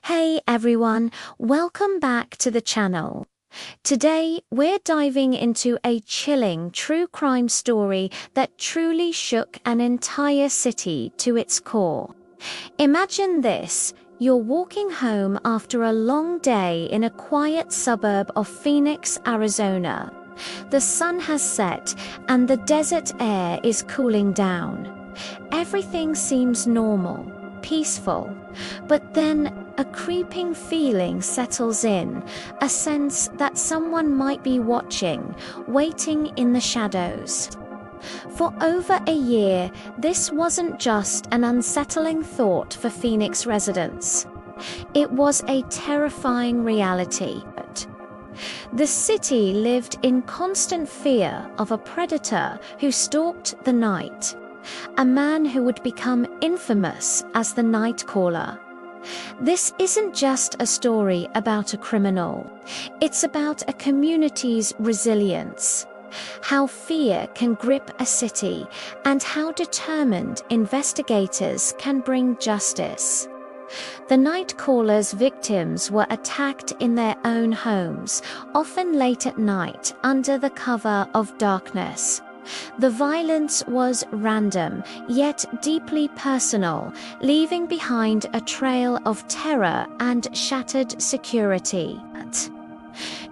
Hey everyone, welcome back to the channel. Today we're diving into a chilling true crime story that truly shook an entire city to its core. Imagine this, you're walking home after a long day in a quiet suburb of Phoenix, Arizona. The sun has set and the desert air is cooling down. Everything seems normal, peaceful, but then a creeping feeling settles in, a sense that someone might be watching, waiting in the shadows. For over a year, this wasn't just an unsettling thought for Phoenix residents. It was a terrifying reality. The city lived in constant fear of a predator who stalked the night, a man who would become infamous as the Night Caller. This isn't just a story about a criminal, it's about a community's resilience, how fear can grip a city, and how determined investigators can bring justice. The Night Caller's victims were attacked in their own homes, often late at night under the cover of darkness. The violence was random, yet deeply personal, leaving behind a trail of terror and shattered security.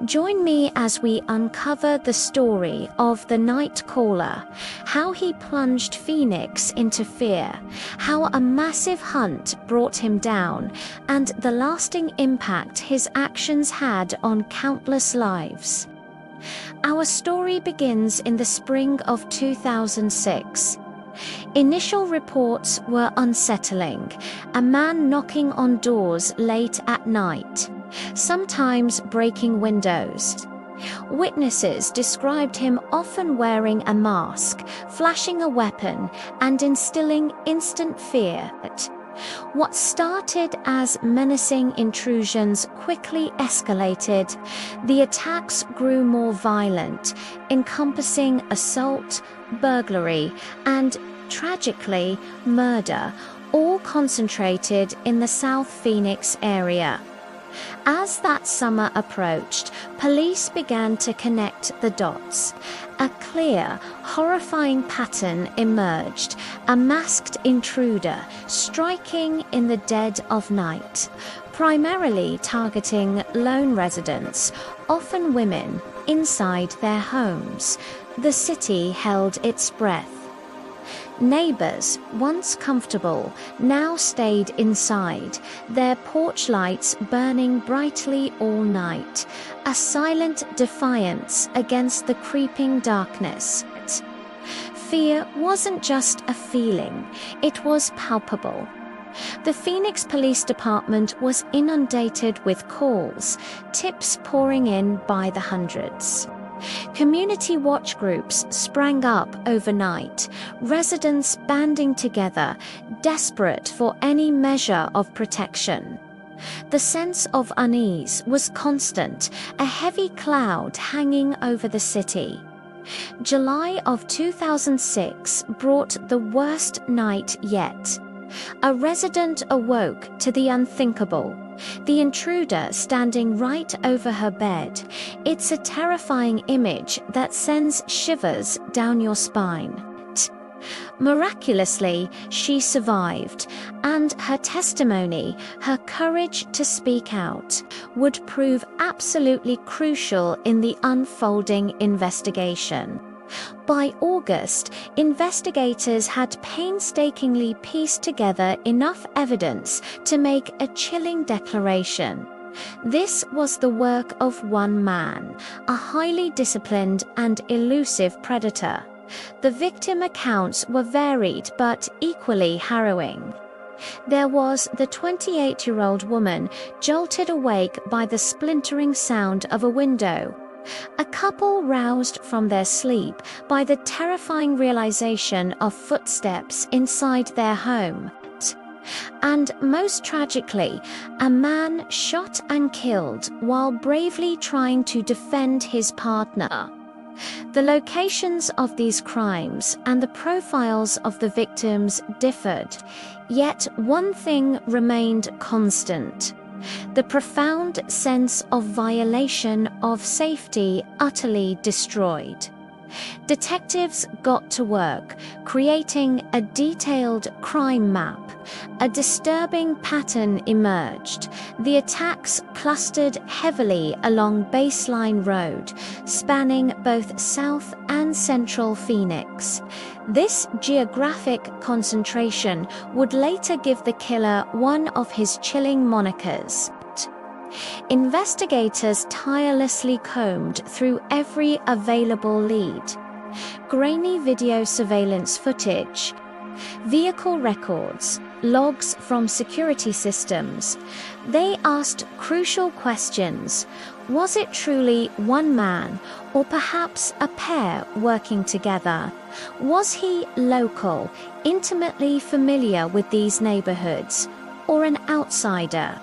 Join me as we uncover the story of the Night Caller, how he plunged Phoenix into fear, how a massive hunt brought him down, and the lasting impact his actions had on countless lives. Our story begins in the spring of 2006. Initial reports were unsettling, a man knocking on doors late at night, sometimes breaking windows. Witnesses described him often wearing a mask, flashing a weapon, and instilling instant fear. What started as menacing intrusions quickly escalated. The attacks grew more violent, encompassing assault, burglary, and, tragically, murder, all concentrated in the South Phoenix area. As that summer approached, police began to connect the dots. A clear, horrifying pattern emerged, a masked intruder striking in the dead of night, primarily targeting lone residents, often women, inside their homes. The city held its breath. Neighbors, once comfortable, now stayed inside, their porch lights burning brightly all night, a silent defiance against the creeping darkness. Fear wasn't just a feeling, it was palpable. The Phoenix Police Department was inundated with calls, tips pouring in by the hundreds. Community watch groups sprang up overnight, residents banding together, desperate for any measure of protection. The sense of unease was constant, a heavy cloud hanging over the city. July of 2006 brought the worst night yet. A resident awoke to the unthinkable. The intruder standing right over her bed. It's a terrifying image that sends shivers down your spine. Miraculously, she survived, and her testimony, her courage to speak out, would prove absolutely crucial in the unfolding investigation. By August, investigators had painstakingly pieced together enough evidence to make a chilling declaration. This was the work of one man, a highly disciplined and elusive predator. The victim accounts were varied but equally harrowing. There was the 28-year-old woman jolted awake by the splintering sound of a window. A couple roused from their sleep by the terrifying realization of footsteps inside their home. And most tragically, a man shot and killed while bravely trying to defend his partner. The locations of these crimes and the profiles of the victims differed, yet one thing remained constant: the profound sense of violation of safety utterly destroyed. Detectives got to work, creating a detailed crime map. A disturbing pattern emerged. The attacks clustered heavily along Baseline Road, spanning both South and Central Phoenix. This geographic concentration would later give the killer one of his chilling monikers. Investigators tirelessly combed through every available lead. Grainy video surveillance footage, vehicle records, logs from security systems. They asked crucial questions. Was it truly one man, or perhaps a pair working together? Was he local, intimately familiar with these neighborhoods, or an outsider?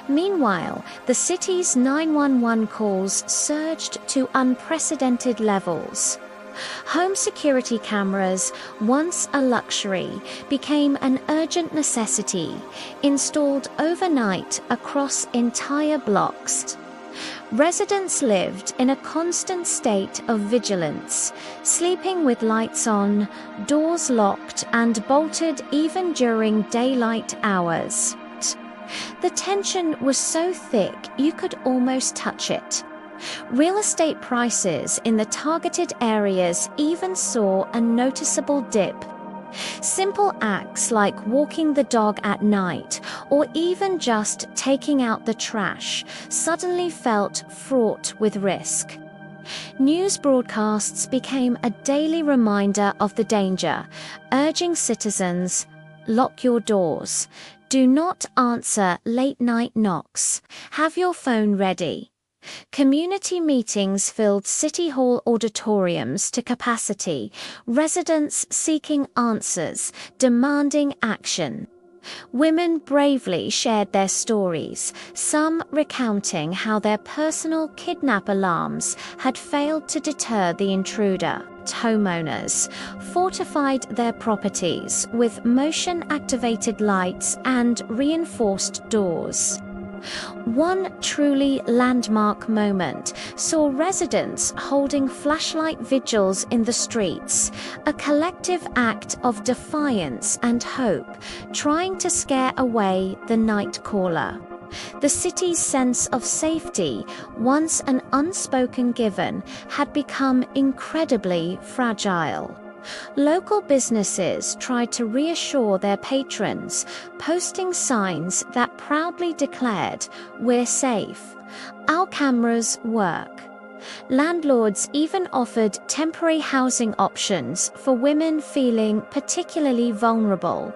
Meanwhile, the city's 911 calls surged to unprecedented levels. Home security cameras, once a luxury, became an urgent necessity, installed overnight across entire blocks. Residents lived in a constant state of vigilance, sleeping with lights on, doors locked and bolted even during daylight hours. The tension was so thick you could almost touch it. Real estate prices in the targeted areas even saw a noticeable dip. Simple acts like walking the dog at night or even just taking out the trash suddenly felt fraught with risk. News broadcasts became a daily reminder of the danger, urging citizens, lock your doors. Do not answer late-night knocks. Have your phone ready. Community meetings filled City Hall auditoriums to capacity, residents seeking answers, demanding action. Women bravely shared their stories, some recounting how their personal kidnap alarms had failed to deter the intruder. Homeowners fortified their properties with motion-activated lights and reinforced doors. One truly landmark moment saw residents holding flashlight vigils in the streets, a collective act of defiance and hope, trying to scare away the night caller. The city's sense of safety, once an unspoken given, had become incredibly fragile. Local businesses tried to reassure their patrons, posting signs that proudly declared, "We're safe. Our cameras work." Landlords even offered temporary housing options for women feeling particularly vulnerable.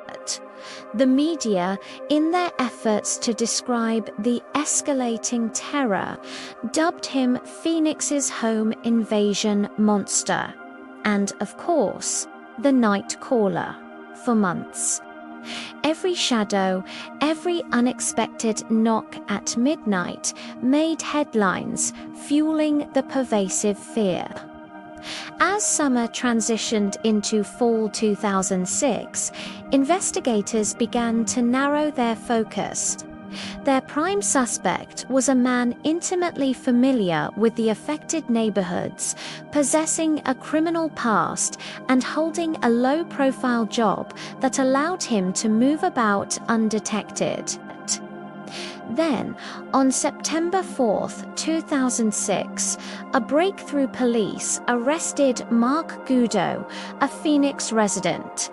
The media, in their efforts to describe the escalating terror, dubbed him Phoenix's home invasion monster, and, of course, the night caller, for months. Every shadow, every unexpected knock at midnight made headlines, fueling the pervasive fear. As summer transitioned into fall 2006, investigators began to narrow their focus. Their prime suspect was a man intimately familiar with the affected neighborhoods, possessing a criminal past and holding a low-profile job that allowed him to move about undetected. Then, on September 4, 2006, a breakthrough police arrested Mark Goudeau, a Phoenix resident.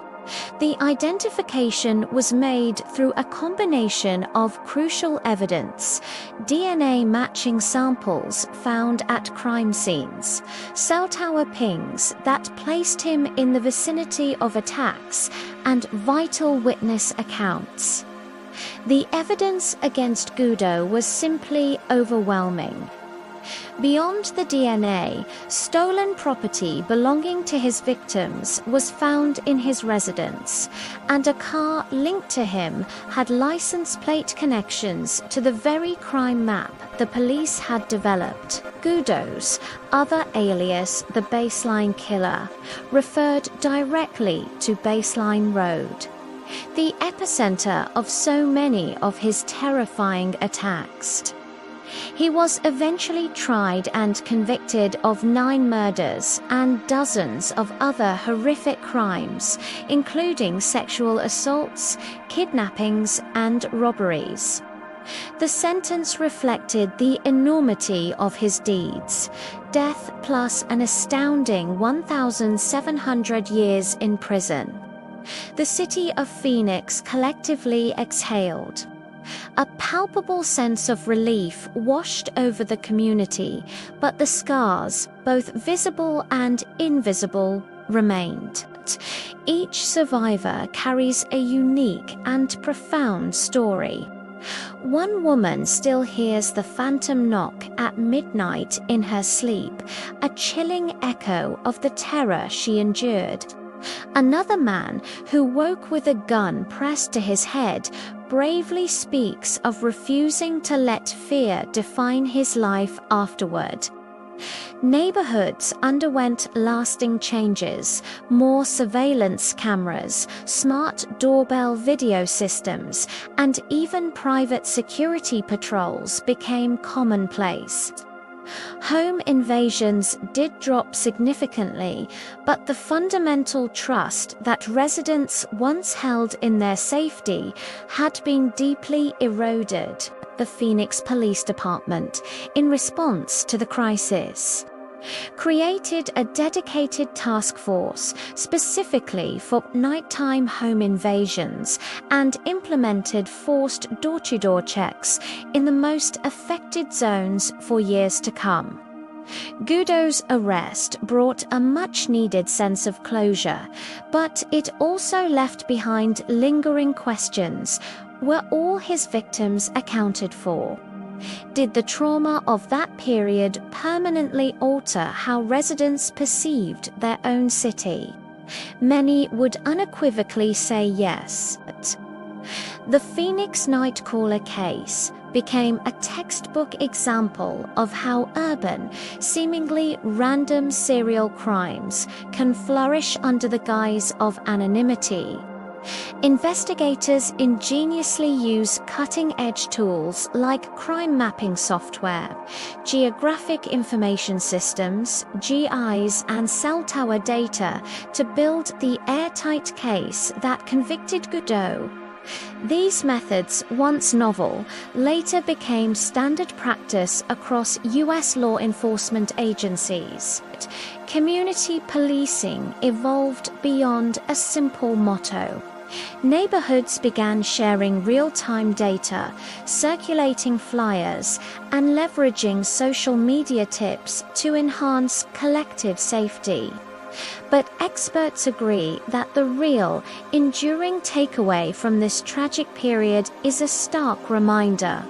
The identification was made through a combination of crucial evidence: DNA matching samples found at crime scenes, cell tower pings that placed him in the vicinity of attacks, and vital witness accounts. The evidence against Goudeau was simply overwhelming. Beyond the DNA, stolen property belonging to his victims was found in his residence, and a car linked to him had license plate connections to the very crime map the police had developed. Goudeau's other alias, the Baseline Killer, referred directly to Baseline Road, the epicenter of so many of his terrifying attacks. He was eventually tried and convicted of 9 murders and dozens of other horrific crimes, including sexual assaults, kidnappings, and robberies. The sentence reflected the enormity of his deeds: death plus an astounding 1,700 years in prison. The city of Phoenix collectively exhaled. A palpable sense of relief washed over the community, but the scars, both visible and invisible, remained. Each survivor carries a unique and profound story. One woman still hears the phantom knock at midnight in her sleep, a chilling echo of the terror she endured. Another man, who woke with a gun pressed to his head, bravely speaks of refusing to let fear define his life afterward. Neighborhoods underwent lasting changes. More surveillance cameras, smart doorbell video systems, and even private security patrols became commonplace. Home invasions did drop significantly, but the fundamental trust that residents once held in their safety had been deeply eroded. The Phoenix Police Department, in response to the crisis, created a dedicated task force specifically for nighttime home invasions and implemented forced door-to-door checks in the most affected zones for years to come. Goudeau's arrest brought a much-needed sense of closure, but it also left behind lingering questions. Were all his victims accounted for? Did the trauma of that period permanently alter how residents perceived their own city? Many would unequivocally say yes. The Phoenix Nightcaller case became a textbook example of how urban, seemingly random serial crimes can flourish under the guise of anonymity. Investigators ingeniously use cutting-edge tools like crime mapping software, geographic information systems, GIs, and cell tower data to build the airtight case that convicted Goudeau. These methods, once novel, later became standard practice across U.S. law enforcement agencies. Community policing evolved beyond a simple motto. Neighborhoods began sharing real-time data, circulating flyers, and leveraging social media tips to enhance collective safety. But experts agree that the real, enduring takeaway from this tragic period is a stark reminder.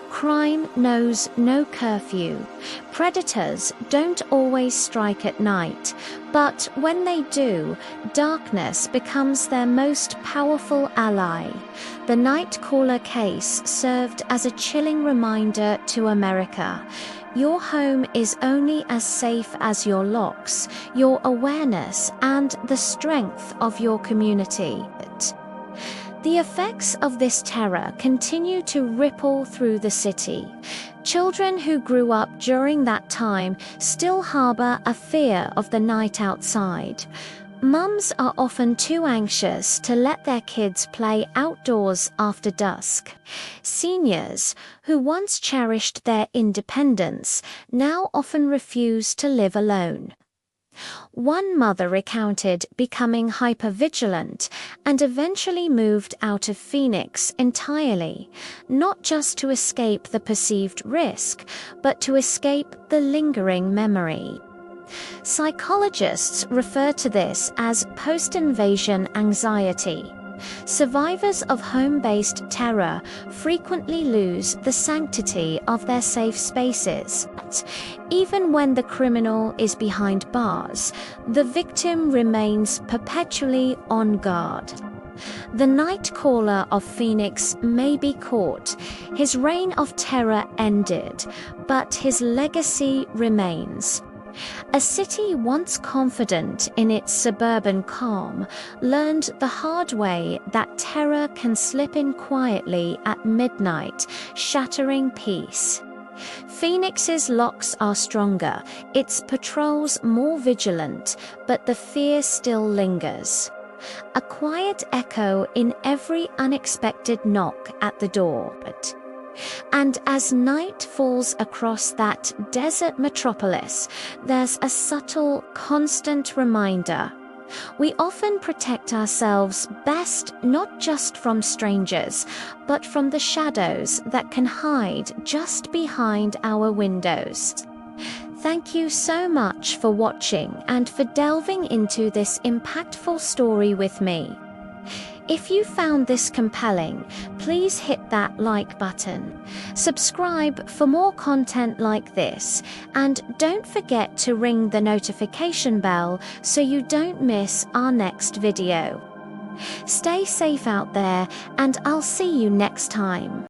Crime knows no curfew. Predators don't always strike at night, but when they do, darkness becomes their most powerful ally. The Nightcaller case served as a chilling reminder to America. Your home is only as safe as your locks, your awareness, and the strength of your community. The effects of this terror continue to ripple through the city. Children who grew up during that time still harbor a fear of the night outside. Mums are often too anxious to let their kids play outdoors after dusk. Seniors, who once cherished their independence, now often refuse to live alone. One mother recounted becoming hypervigilant and eventually moved out of Phoenix entirely, not just to escape the perceived risk, but to escape the lingering memory. Psychologists refer to this as post-invasion anxiety. Survivors of home-based terror frequently lose the sanctity of their safe spaces. Even when the criminal is behind bars, the victim remains perpetually on guard. The night caller of Phoenix may be caught, his reign of terror ended, but his legacy remains. A city once confident in its suburban calm learned the hard way that terror can slip in quietly at midnight, shattering peace. Phoenix's locks are stronger, its patrols more vigilant, but the fear still lingers. A quiet echo in every unexpected knock at the door. And as night falls across that desert metropolis, there's a subtle, constant reminder. We often protect ourselves best not just from strangers, but from the shadows that can hide just behind our windows. Thank you so much for watching and for delving into this impactful story with me. If you found this compelling, please hit that like button. Subscribe for more content like this, and don't forget to ring the notification bell so you don't miss our next video. Stay safe out there, and I'll see you next time.